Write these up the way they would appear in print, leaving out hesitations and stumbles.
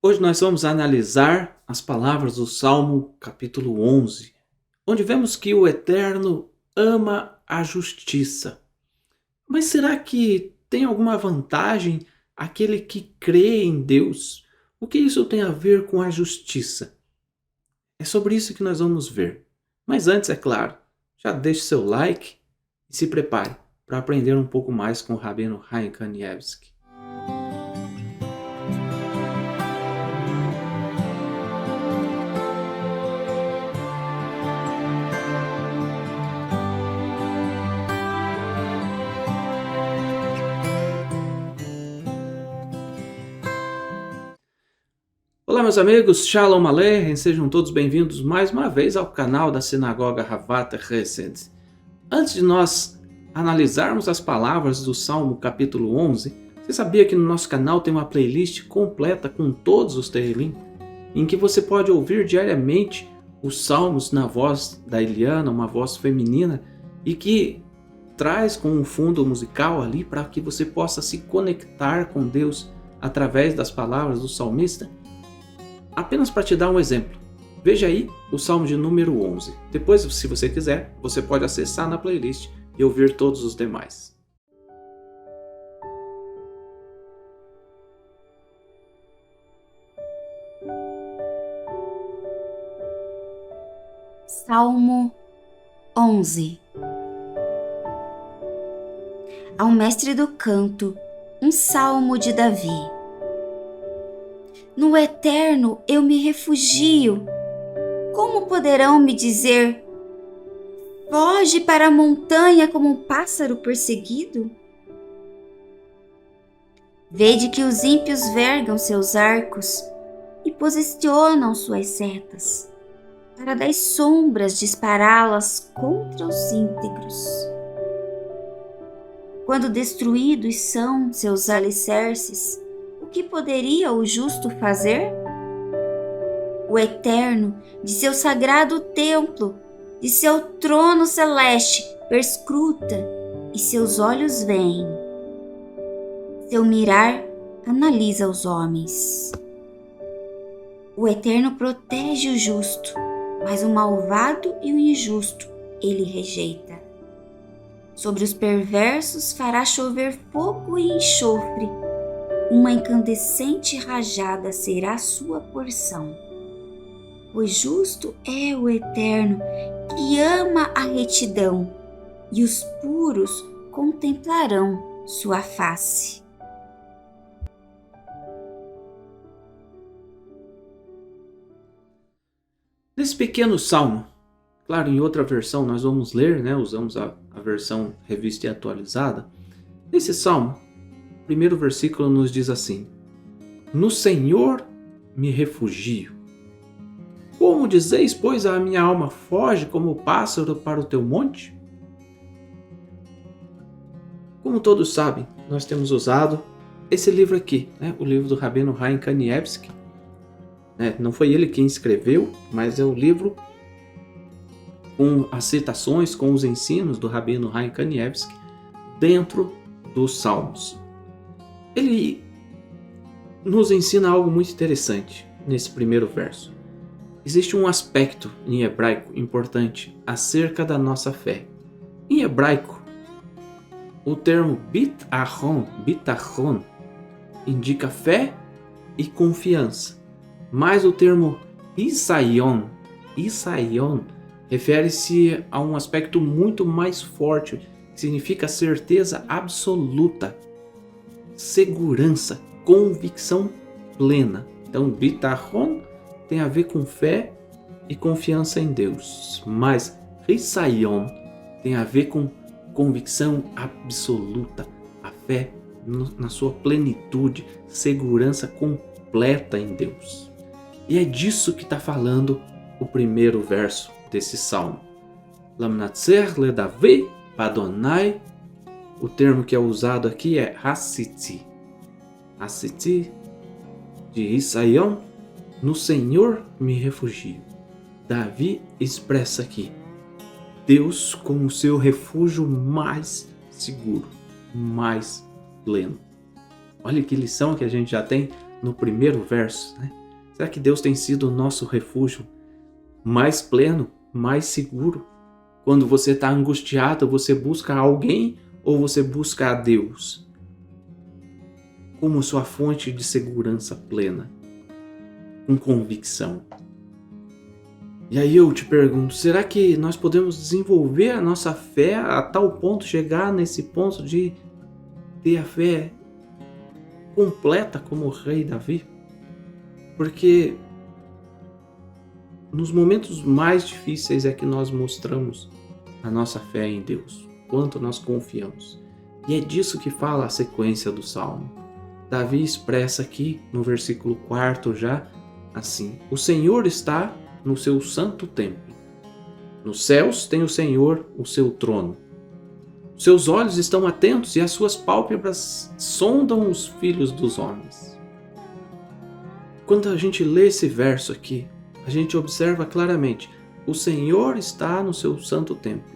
Hoje nós vamos analisar as palavras do Salmo capítulo 11, onde vemos que o Eterno ama a justiça. Mas será que tem alguma vantagem aquele que crê em Deus? O que isso tem a ver com a justiça? É sobre isso que nós vamos ver. Mas antes, é claro, já deixe seu like e se prepare para aprender um pouco mais com o Rabino Chaim Kanievski. Olá meus amigos, Shalom Aleichem, sejam todos bem-vindos mais uma vez ao canal da Sinagoga Havat Chesed. Antes de nós analisarmos as palavras do Salmo capítulo 11, você sabia que no nosso canal tem uma playlist completa com todos os Tehilim, em que você pode ouvir diariamente os salmos na voz da Eliana, uma voz feminina, e que traz com um fundo musical ali para que você possa se conectar com Deus através das palavras do salmista? Apenas para te dar um exemplo, veja aí o Salmo de número 11. Depois, se você quiser, você pode acessar na playlist e ouvir todos os demais. Salmo 11. Ao mestre do canto, um salmo de Davi. No Eterno eu me refugio. Como poderão me dizer: foge para a montanha como um pássaro perseguido? Vede que os ímpios vergam seus arcos e posicionam suas setas, para das sombras dispará-las contra os íntegros. Quando destruídos são seus alicerces, o que poderia o justo fazer? O Eterno, de seu sagrado templo, de seu trono celeste, perscruta, e seus olhos veem. Seu mirar analisa os homens. O Eterno protege o justo, mas o malvado e o injusto ele rejeita. Sobre os perversos fará chover fogo e enxofre. Uma incandescente rajada será sua porção. Pois justo é o Eterno, que ama a retidão, e os puros contemplarão sua face. Nesse pequeno salmo, claro, em outra versão nós vamos ler, usamos a versão revista e atualizada. Nesse salmo, o primeiro versículo nos diz assim: no Senhor me refugio. Como dizeis, pois, a minha alma foge como o pássaro para o teu monte? Como todos sabem, nós temos usado esse livro aqui, o livro do Rabino Chaim Kanievski. Não foi ele quem escreveu, mas é o livro com as citações, com os ensinos do Rabino Chaim Kanievski dentro dos Salmos. Ele nos ensina algo muito interessante nesse primeiro verso. Existe um aspecto em hebraico importante acerca da nossa fé. Em hebraico, o termo bitachon, indica fé e confiança. Mas o termo isayon, refere-se a um aspecto muito mais forte, que significa certeza absoluta, segurança, convicção plena. Então, bitachon tem a ver com fé e confiança em Deus, mas Risayon tem a ver com convicção absoluta, a fé na sua plenitude, segurança completa em Deus. E é disso que está falando o primeiro verso desse salmo. Lamnatzer le Davi Padonai. O termo que é usado aqui é Hassiti. Hassiti de Isayon. No Senhor me refugio. Davi expressa aqui Deus como o seu refúgio mais seguro, mais pleno. Olha que lição que a gente já tem no primeiro verso, Será que Deus tem sido o nosso refúgio mais pleno, mais seguro? Quando você está angustiado, você busca alguém ou você busca a Deus como sua fonte de segurança plena, com convicção? E aí eu te pergunto, será que nós podemos desenvolver a nossa fé a tal ponto, chegar nesse ponto de ter a fé completa como o rei Davi? Porque nos momentos mais difíceis é que nós mostramos a nossa fé em Deus, quanto nós confiamos. E é disso que fala a sequência do Salmo. Davi expressa aqui no versículo 4 já assim: o Senhor está no seu santo templo. Nos céus tem o Senhor o seu trono. Seus olhos estão atentos e as suas pálpebras sondam os filhos dos homens. Quando a gente lê esse verso aqui, a gente observa claramente: o Senhor está no seu santo templo.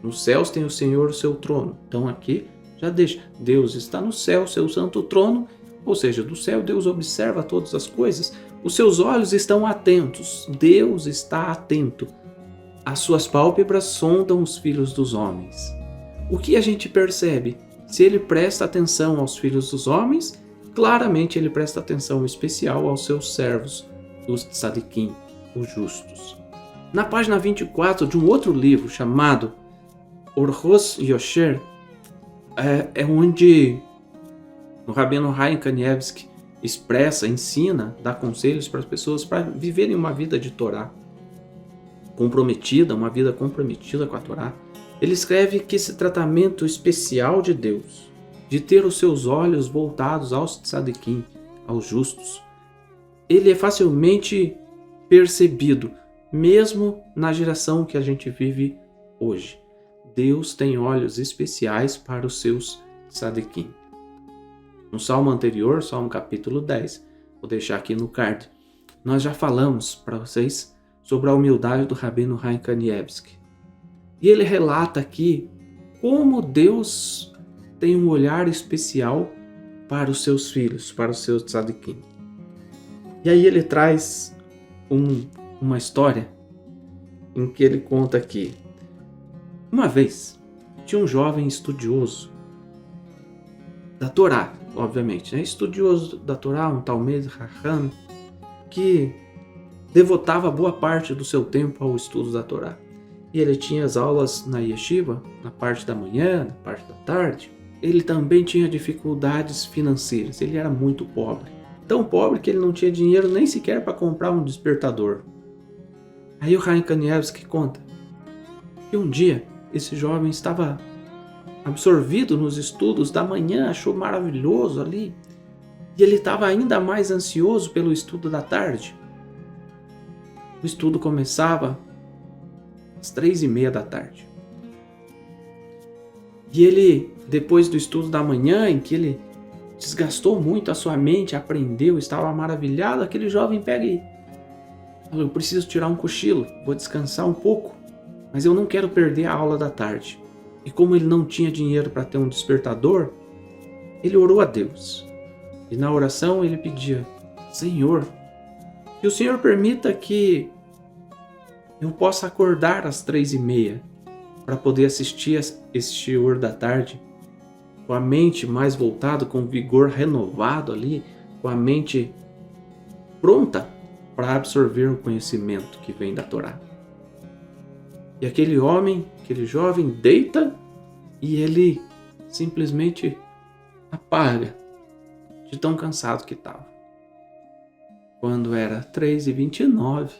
Nos céus tem o Senhor o seu trono. Então aqui já deixa: Deus está no céu, seu santo trono, ou seja, do céu Deus observa todas as coisas. Os seus olhos estão atentos, Deus está atento. As suas pálpebras sondam os filhos dos homens. O que a gente percebe? Se ele presta atenção aos filhos dos homens, claramente ele presta atenção especial aos seus servos, os tzadikim, os justos. Na página 24 de um outro livro chamado Orchos Yosher, é onde o Rabino Chaim Kanievsky expressa, ensina, dá conselhos para as pessoas para viverem uma vida de Torá comprometida, uma vida comprometida com a Torá. Ele escreve que esse tratamento especial de Deus, de ter os seus olhos voltados aos tzadikim, aos justos, ele é facilmente percebido, mesmo na geração que a gente vive hoje. Deus tem olhos especiais para os seus tzadikim. No salmo anterior, salmo capítulo 10, vou deixar aqui no card, nós já falamos para vocês sobre a humildade do Rabino Chaim Kanievsky. E ele relata aqui como Deus tem um olhar especial para os seus filhos, para os seus tzadikim. E aí ele traz uma história em que ele conta que uma vez tinha um jovem estudioso da Torá, obviamente, né? Estudioso da Torá, um Talmid Chacham, que devotava boa parte do seu tempo ao estudo da Torá. E ele tinha as aulas na yeshiva, na parte da manhã, na parte da tarde. Ele também tinha dificuldades financeiras, ele era muito pobre. Tão pobre que ele não tinha dinheiro nem sequer para comprar um despertador. Aí o Chaim Kanievsky conta que um dia esse jovem estava absorvido nos estudos da manhã, achou maravilhoso ali, e ele estava ainda mais ansioso pelo estudo da tarde. O estudo começava às 3:30 da tarde. E ele, depois do estudo da manhã, em que ele desgastou muito a sua mente, aprendeu, estava maravilhado, aquele jovem pega e fala: eu preciso tirar um cochilo, vou descansar um pouco, mas eu não quero perder a aula da tarde. E como ele não tinha dinheiro para ter um despertador, ele orou a Deus. E na oração ele pedia: Senhor, que o Senhor permita que eu possa acordar às 3:30 para poder assistir esse shiur da tarde com a mente mais voltada, com o vigor renovado ali, com a mente pronta para absorver o conhecimento que vem da Torá. E aquele jovem deita e ele simplesmente apaga de tão cansado que estava. Quando era 3:29,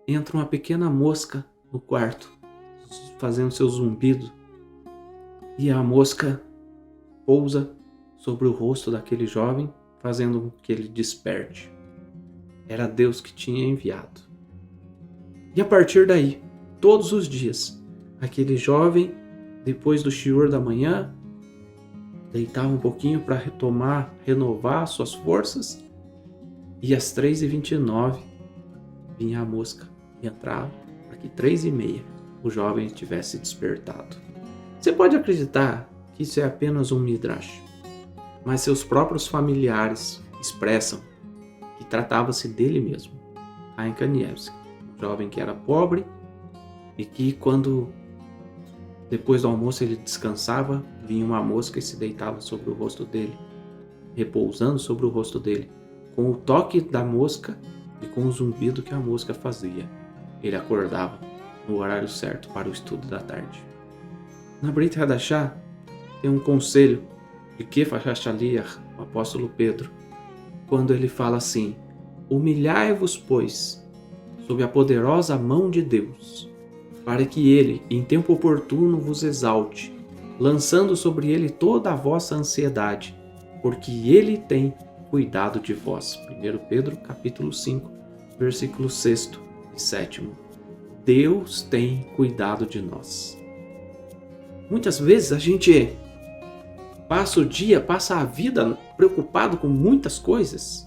entra uma pequena mosca no quarto, fazendo seu zumbido. E a mosca pousa sobre o rosto daquele jovem, fazendo com que ele desperte. Era Deus que tinha enviado. E a partir daí, todos os dias, aquele jovem, depois do shiur da manhã, deitava um pouquinho para renovar suas forças, e às 3:29 vinha a mosca e entrava para que 3:30 o jovem tivesse despertado. Você pode acreditar que isso é apenas um midrash, mas seus próprios familiares expressam que tratava-se dele mesmo, Chaim Kanievski, um jovem que era pobre e que depois do almoço ele descansava, vinha uma mosca e se deitava sobre o rosto dele, repousando sobre o rosto dele, com o toque da mosca e com o zumbido que a mosca fazia. Ele acordava no horário certo para o estudo da tarde. Na Brit Hadashah tem um conselho de Kefas HaShaliach, o apóstolo Pedro, quando ele fala assim: humilhai-vos, pois, sob a poderosa mão de Deus, para que ele, em tempo oportuno, vos exalte, lançando sobre ele toda a vossa ansiedade, porque ele tem cuidado de vós. 1 Pedro, capítulo 5, versículos 6 e 7. Deus tem cuidado de nós. Muitas vezes a gente passa o dia, passa a vida preocupado com muitas coisas,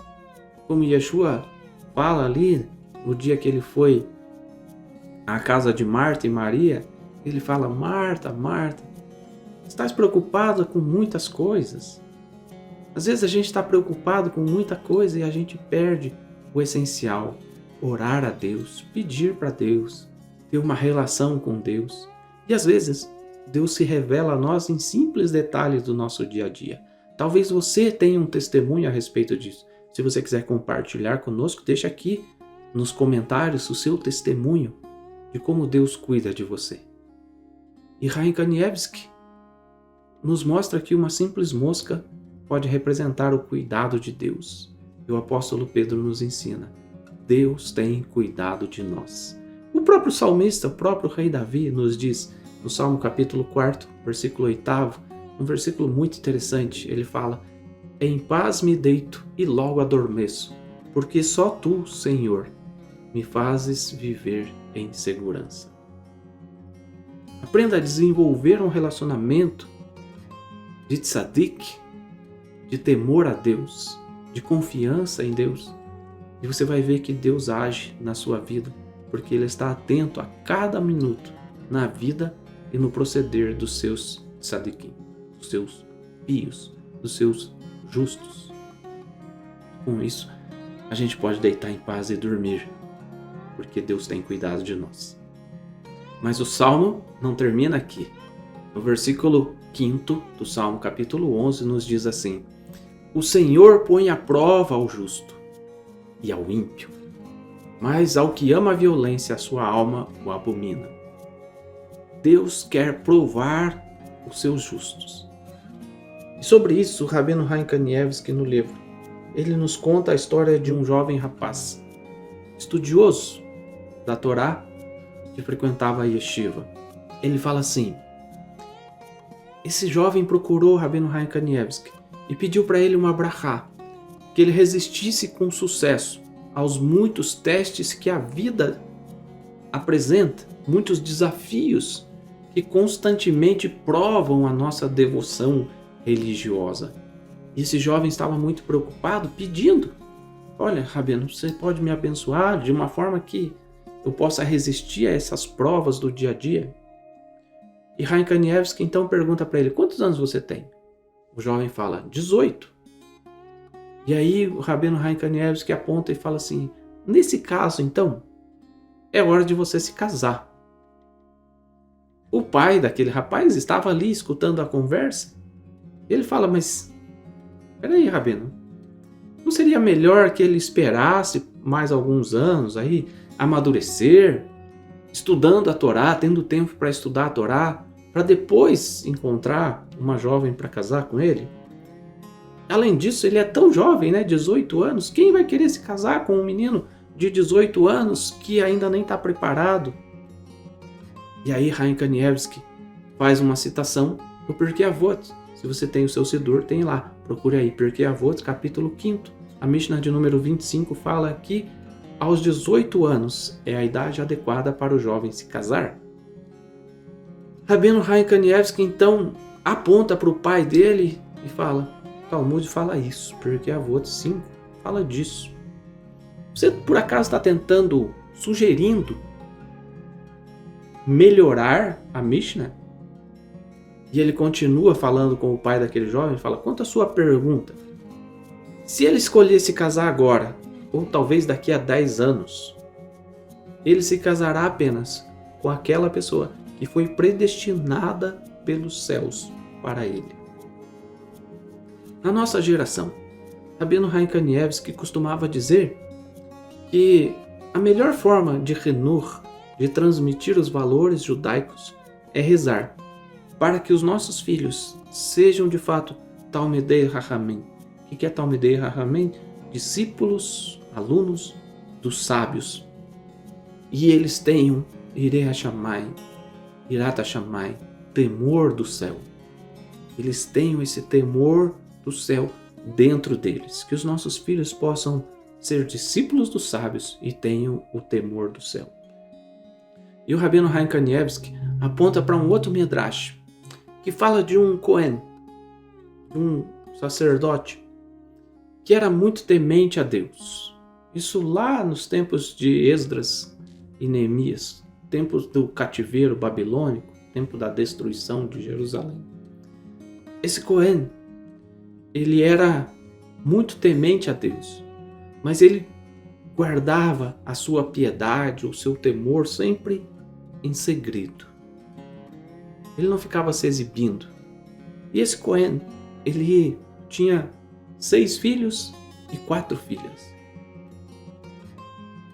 como Yeshua fala ali no dia que ele foi à casa de Marta e Maria. Ele fala: Marta, Marta, estás preocupada com muitas coisas. Às vezes a gente está preocupado com muita coisa e a gente perde o essencial: orar a Deus, pedir para Deus, ter uma relação com Deus. E às vezes Deus se revela a nós em simples detalhes do nosso dia a dia. Talvez você tenha um testemunho a respeito disso. Se você quiser compartilhar conosco, deixa aqui nos comentários o seu testemunho de como Deus cuida de você. E Chaim Kanievski nos mostra que uma simples mosca pode representar o cuidado de Deus. E o apóstolo Pedro nos ensina: Deus tem cuidado de nós. O próprio salmista, o próprio rei Davi nos diz, no Salmo capítulo 4, versículo 8, um versículo muito interessante. Ele fala: em paz me deito e logo adormeço, porque só tu, Senhor, me fazes viver em segurança. Aprenda a desenvolver um relacionamento de tzadik, de temor a Deus, de confiança em Deus, e você vai ver que Deus age na sua vida, porque Ele está atento a cada minuto na vida e no proceder dos seus tzadikim, dos seus pios, dos seus justos. Com isso, a gente pode deitar em paz e dormir, porque Deus tem cuidado de nós. Mas o Salmo não termina aqui. No versículo 5 do Salmo capítulo 11 nos diz assim: o Senhor põe à prova ao justo e ao ímpio, mas ao que ama a violência a sua alma o abomina. Deus quer provar os seus justos. E sobre isso, o Rabino Chaim Kanievski, no livro, ele nos conta a história de um jovem rapaz, estudioso da Torá, que frequentava a yeshiva. Ele fala assim: esse jovem procurou o Rabino Chaim Kanievski e pediu para ele uma brachá, que ele resistisse com sucesso aos muitos testes que a vida apresenta, muitos desafios que constantemente provam a nossa devoção religiosa. E esse jovem estava muito preocupado, pedindo: olha, Rabino, você pode me abençoar de uma forma que eu possa resistir a essas provas do dia a dia? E Chaim Kanievski então pergunta para ele: quantos anos você tem? O jovem fala: 18. E aí o Rabino Chaim Kanievski aponta e fala assim: nesse caso então, é hora de você se casar. O pai daquele rapaz estava ali escutando a conversa. Ele fala: mas peraí, Rabino, não seria melhor que ele esperasse mais alguns anos aí, amadurecer, estudando a Torá, tendo tempo para estudar a Torá, para depois encontrar uma jovem para casar com ele? Além disso, ele é tão jovem, né? 18 anos. Quem vai querer se casar com um menino de 18 anos que ainda nem está preparado? E aí Chaim Kanievski faz uma citação do Pirkei Avot. Se você tem o seu Sidur, tem lá. Procure aí, Pirkei Avot, capítulo 5. A Mishnah de número 25 fala que aos 18 anos é a idade adequada para o jovem se casar. Rabino Chaim Kanievski então aponta para o pai dele e fala: Talmud fala isso, Pirkei Avot 5 fala disso. Você por acaso está sugerindo melhorar a Mishnah? E ele continua falando com o pai daquele jovem, fala: quanto à sua pergunta, se ele escolhesse casar agora, ou talvez daqui a 10 anos, ele se casará apenas com aquela pessoa que foi predestinada pelos céus para ele. Na nossa geração, Rabino Chaim Kanievski costumava dizer que a melhor forma de Renur, de transmitir os valores judaicos, é rezar para que os nossos filhos sejam de fato Talmidei Chachamim. O que é Talmidei Chachamim? Discípulos, alunos dos sábios. E eles tenham Irei Shammai, Irat Shammai, temor do céu. Eles tenham esse temor do céu dentro deles. Que os nossos filhos possam ser discípulos dos sábios e tenham o temor do céu. E o Rabino Chaim Kanievski aponta para um outro Midrash, que fala de um Cohen, de um sacerdote, que era muito temente a Deus. Isso lá nos tempos de Esdras e Neemias, tempos do cativeiro babilônico, tempo da destruição de Jerusalém. Esse Cohen, ele era muito temente a Deus, mas ele guardava a sua piedade, o seu temor sempre em segredo. Ele não ficava se exibindo. E esse Cohen, ele tinha 6 filhos e 4 filhas.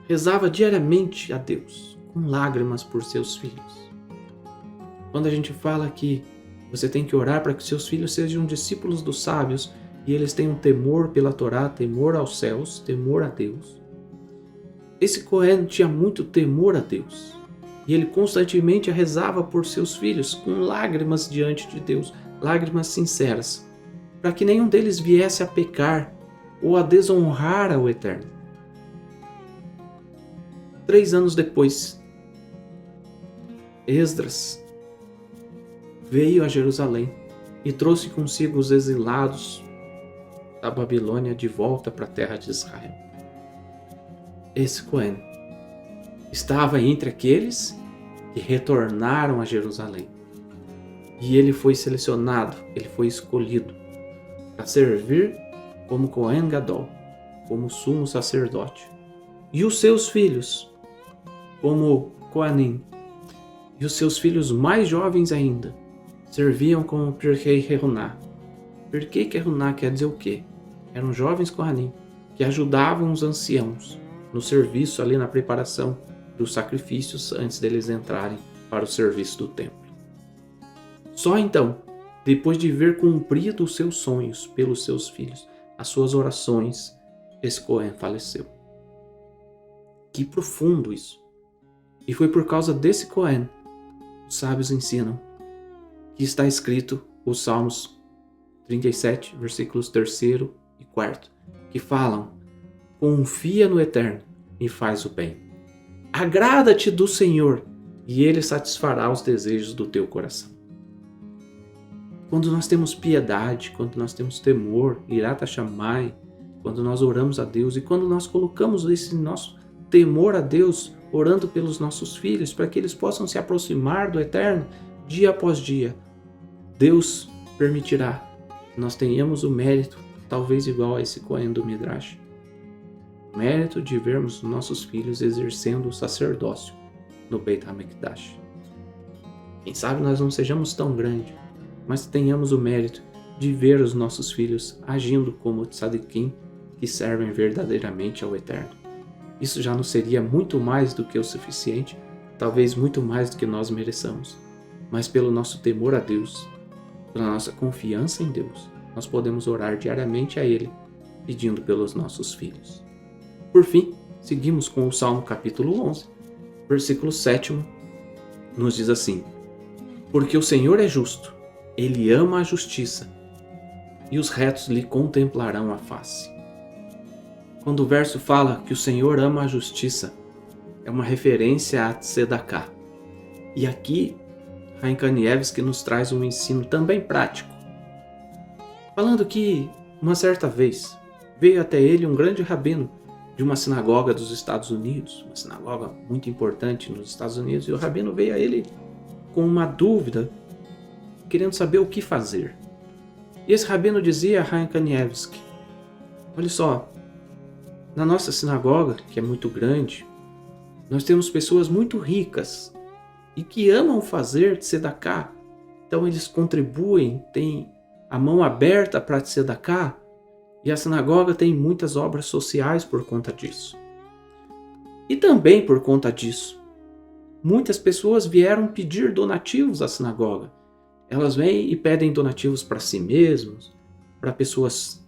Rezava diariamente a Deus, com lágrimas por seus filhos. Quando a gente fala que você tem que orar para que seus filhos sejam discípulos dos sábios e eles tenham temor pela Torá, temor aos céus, temor a Deus. Esse Cohen tinha muito temor a Deus e ele constantemente rezava por seus filhos com lágrimas diante de Deus, lágrimas sinceras, para que nenhum deles viesse a pecar ou a desonrar ao Eterno. 3 anos depois, Esdras veio a Jerusalém e trouxe consigo os exilados da Babilônia de volta para a terra de Israel. Esse Cohen estava entre aqueles que retornaram a Jerusalém. E ele foi selecionado, ele foi escolhido para servir como Cohen Gadol, como sumo sacerdote. E os seus filhos, como Coanim, e os seus filhos mais jovens ainda, serviam como Pirkei Kehuná. Pirkei Kehuná quer dizer o quê? Eram jovens Coanim que ajudavam os anciãos no serviço ali na preparação dos sacrifícios antes deles entrarem para o serviço do templo. Só então, depois de ver cumprido os seus sonhos pelos seus filhos, as suas orações, esse Cohen faleceu. Que profundo isso! E foi por causa desse Cohen, os sábios ensinam, que está escrito os Salmos 37, versículos 3º e 4º, que falam: confia no Eterno e faz o bem. Agrada-te do Senhor e Ele satisfará os desejos do teu coração. Quando nós temos piedade, quando nós temos temor, Irat Shammai, quando nós oramos a Deus e quando nós colocamos esse nosso temor a Deus, orando pelos nossos filhos, para que eles possam se aproximar do Eterno dia após dia, Deus permitirá que nós tenhamos o mérito, talvez igual a esse Cohen do Midrash, o mérito de vermos nossos filhos exercendo o sacerdócio no Beit HaMikdash. Quem sabe nós não sejamos tão grandes, mas tenhamos o mérito de ver os nossos filhos agindo como tzadikim que servem verdadeiramente ao Eterno. Isso já não seria muito mais do que o suficiente, talvez muito mais do que nós mereçamos, mas pelo nosso temor a Deus, pela nossa confiança em Deus, nós podemos orar diariamente a Ele, pedindo pelos nossos filhos. Por fim, seguimos com o Salmo capítulo 11, versículo 7, nos diz assim: porque o Senhor é justo, Ele ama a justiça, e os retos lhe contemplarão a face. Quando o verso fala que o Senhor ama a justiça, é uma referência a Tzedaká. E aqui, Chaim Kanievski nos traz um ensino também prático, falando que, uma certa vez, veio até ele um grande rabino de uma sinagoga dos Estados Unidos, uma sinagoga muito importante nos Estados Unidos, e o rabino veio a ele com uma dúvida, querendo saber o que fazer. E esse rabino dizia a Chaim Kanievski: olha só, Na nossa sinagoga, que é muito grande, nós temos pessoas muito ricas e que amam fazer tzedakah. Então eles contribuem, têm a mão aberta para tzedakah, e a sinagoga tem muitas obras sociais por conta disso. E também por conta disso, muitas pessoas vieram pedir donativos à sinagoga. Elas vêm e pedem donativos para si mesmos, para pessoas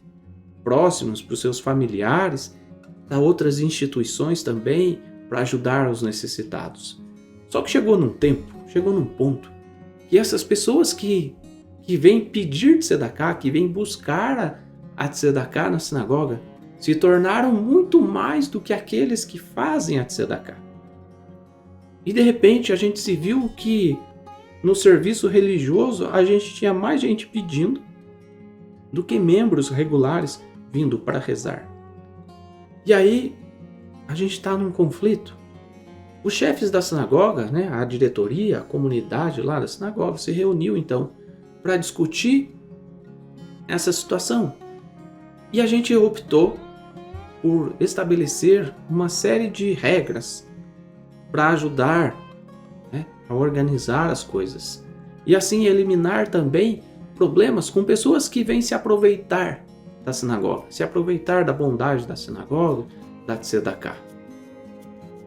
próximas, para os seus familiares, para outras instituições também, para ajudar os necessitados. Só que chegou num ponto, que essas pessoas que vêm pedir tzedakah, que vêm buscar a tzedakah na sinagoga, se tornaram muito mais do que aqueles que fazem a tzedakah. E de repente a gente se viu que no serviço religioso a gente tinha mais gente pedindo do que membros regulares vindo para rezar. E aí a gente está num conflito. Os chefes da sinagoga, a diretoria, a comunidade lá da sinagoga se reuniu então para discutir essa situação. E a gente optou por estabelecer uma série de regras para ajudar a organizar as coisas. E assim eliminar também problemas com pessoas que vêm se aproveitar da sinagoga, se aproveitar da bondade da sinagoga, da tzedakah.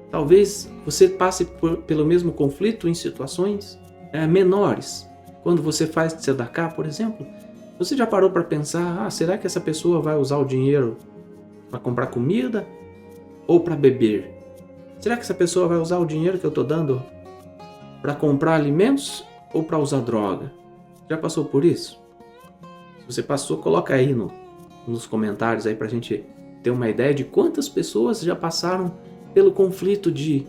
Talvez você passe pelo mesmo conflito em situações menores. Quando você faz tzedakah, por exemplo, você já parou para pensar, será que essa pessoa vai usar o dinheiro para comprar comida ou para beber? Será que essa pessoa vai usar o dinheiro que eu estou dando para comprar alimentos ou para usar droga? Já passou por isso? Se você passou, coloca aí nos comentários aí para a gente ter uma ideia de quantas pessoas já passaram pelo conflito de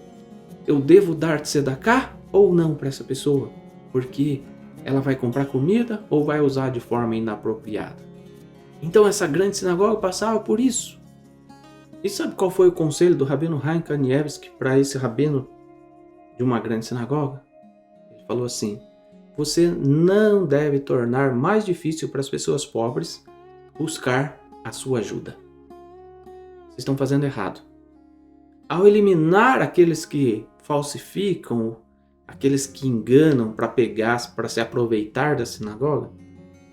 eu devo dar tzedakah ou não para essa pessoa, porque ela vai comprar comida ou vai usar de forma inapropriada. Então essa grande sinagoga passava por isso. E sabe qual foi o conselho do rabino Chaim Kanievsky para esse rabino de uma grande sinagoga? Ele falou assim: você não deve tornar mais difícil para as pessoas pobres buscar a sua ajuda. Vocês estão fazendo errado. Ao eliminar aqueles que falsificam, aqueles que enganam para se aproveitar da sinagoga,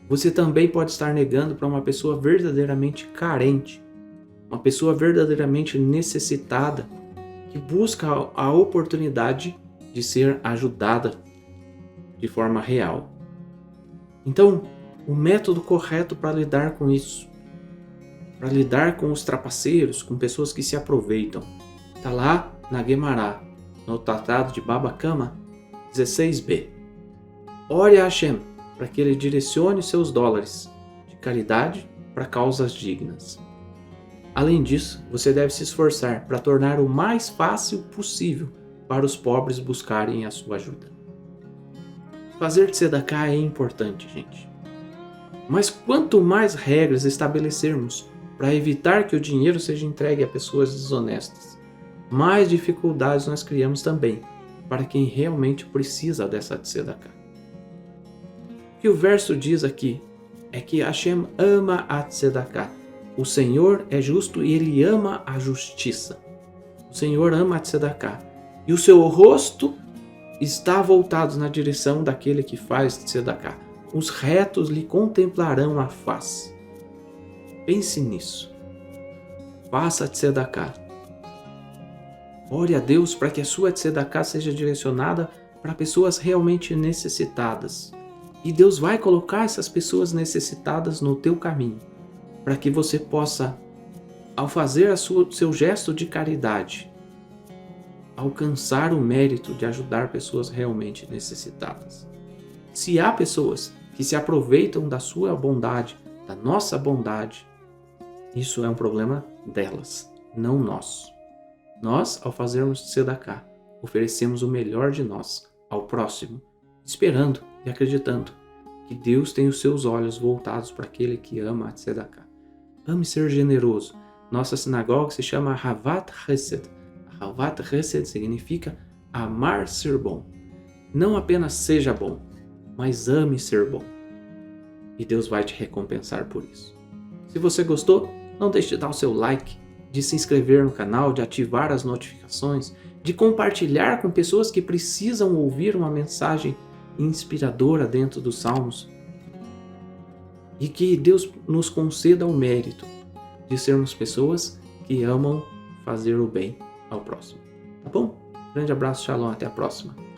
você também pode estar negando para uma pessoa verdadeiramente carente, uma pessoa verdadeiramente necessitada, que busca a oportunidade de ser ajudada de forma real. Então, o método correto para lidar com isso, para lidar com os trapaceiros, com pessoas que se aproveitam, está lá na Guemará, no Tratado de Baba Kama 16b. Ore a Hashem para que ele direcione seus dólares de caridade para causas dignas. Além disso, você deve se esforçar para tornar o mais fácil possível para os pobres buscarem a sua ajuda. Fazer tzedakah é importante, gente. Mas quanto mais regras estabelecermos para evitar que o dinheiro seja entregue a pessoas desonestas, mais dificuldades nós criamos também para quem realmente precisa dessa tzedakah. O que o verso diz aqui é que Hashem ama a tzedakah. O Senhor é justo e Ele ama a justiça. O Senhor ama a tzedakah. E o seu rosto está voltado na direção daquele que faz tzedakah. Os retos lhe contemplarão a face. Pense nisso. Faça tzedakah. Ore a Deus para que a sua tzedakah seja direcionada para pessoas realmente necessitadas. E Deus vai colocar essas pessoas necessitadas no teu caminho, para que você possa, ao fazer seu gesto de caridade, alcançar o mérito de ajudar pessoas realmente necessitadas. Se há pessoas que se aproveitam da sua bondade, da nossa bondade, isso é um problema delas, não nosso. Nós, ao fazermos tzedakah, oferecemos o melhor de nós ao próximo, esperando e acreditando que Deus tem os seus olhos voltados para aquele que ama a tzedakah. Ame ser generoso. Nossa sinagoga se chama Havat Chesed. Havat Chesed significa amar ser bom. Não apenas seja bom, mas ame ser bom. E Deus vai te recompensar por isso. Se você gostou, não deixe de dar o seu like, de se inscrever no canal, de ativar as notificações, de compartilhar com pessoas que precisam ouvir uma mensagem inspiradora dentro dos Salmos. E que Deus nos conceda o mérito de sermos pessoas que amam fazer o bem ao próximo. Tá bom? Grande abraço, shalom, até a próxima.